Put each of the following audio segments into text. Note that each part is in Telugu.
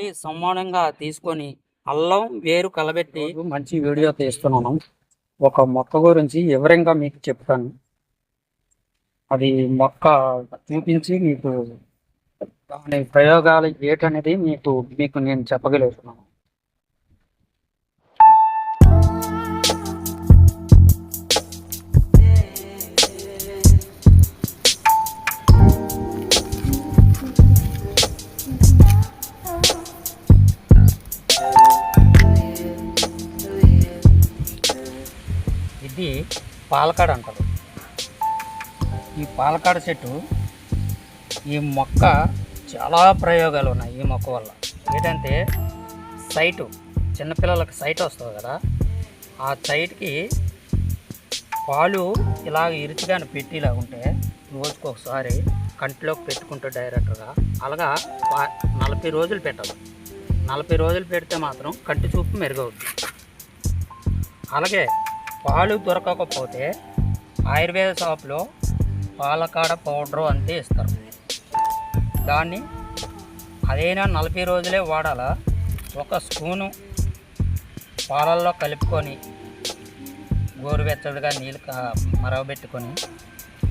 ఓన్లీ సమానంగా తీసుకొని అల్లం వేరు కలబెట్టి మంచి వీడియో తీస్తున్నాను. ఒక మొక్క గురించి వివరంగా మీకు చెప్తాను. అది మొక్క చూపించి మీకు దాని ప్రయోగాలు ఏటనేది మీకు నేను చెప్పగలుగుతున్నాను. ఇది పాలకాడ అంటారు. ఈ పాలకాడ చెట్టు, ఈ మొక్క చాలా ప్రయోగాలు ఉన్నాయి. ఈ మొక్క వల్ల ఏంటంటే సైటు, చిన్నపిల్లలకు సైట్ వస్తుంది కదా, ఆ సైట్కి పాలు ఇలా ఇరుచిగాని పెట్టిలా ఉంటే రోజుకు ఒకసారి కంటిలోకి పెట్టుకుంటే డైరెక్ట్గా అలాగా 40 రోజులు పెట్టాలి. 40 రోజులు పెడితే మాత్రం కంటి చూపు మెరుగవుతుంది. అలాగే పాలు దొరకకపోతే ఆయుర్వేద షాప్లో పాలకాడ పౌడరు అంతే ఇస్తారు. దాన్ని అదైనా 40 రోజులే వాడాలా. ఒక స్పూను పాలల్లో కలుపుకొని గోరువెచ్చడిగా నీళ్ళు మరగబెట్టుకొని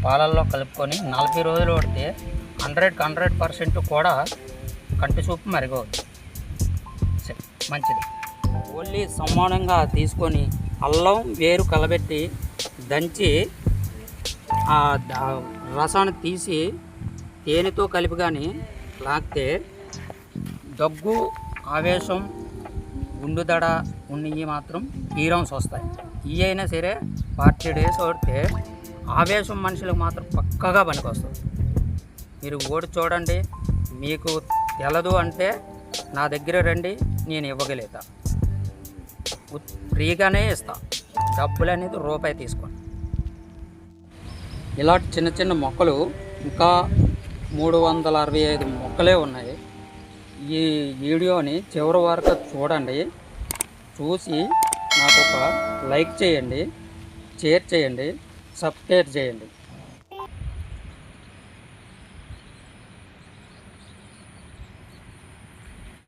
పాలల్లో కలుపుకొని 40 రోజులు వాడితే 100% కూడా కంటి చూపు మెరుగవుతుంది. మంచిది. ఓన్లీ సమానంగా తీసుకొని అల్లం వేరు కలబెట్టి దంచి ఆ రసాన్ని తీసి తేనెతో కలిపి కానీ లాగితే దగ్గు, ఆవేశం, గుండుదడ ఉన్నవి మాత్రం పీరమ్స్ వస్తాయి. ఇవి అయినా సరే 40 డేస్ వాడితే ఆవేశం మనుషులకు మాత్రం పక్కగా పనికొస్తుంది. మీరు ఓడి చూడండి. మీకు తెలదు అంటే నా దగ్గర రండి, నేను ఇవ్వగలుగుతా. ఫ్రీగానే ఇస్తా. డబ్బులు అనేది రూపాయి తీసుకోండి. ఇలాంటి చిన్న చిన్న మొక్కలు ఇంకా 365 మొక్కలే ఉన్నాయి. ఈ వీడియోని చివరి వరకు చూడండి. చూసి నాకు ఒక లైక్ చేయండి, షేర్ చేయండి, సబ్స్క్రైబ్ చేయండి.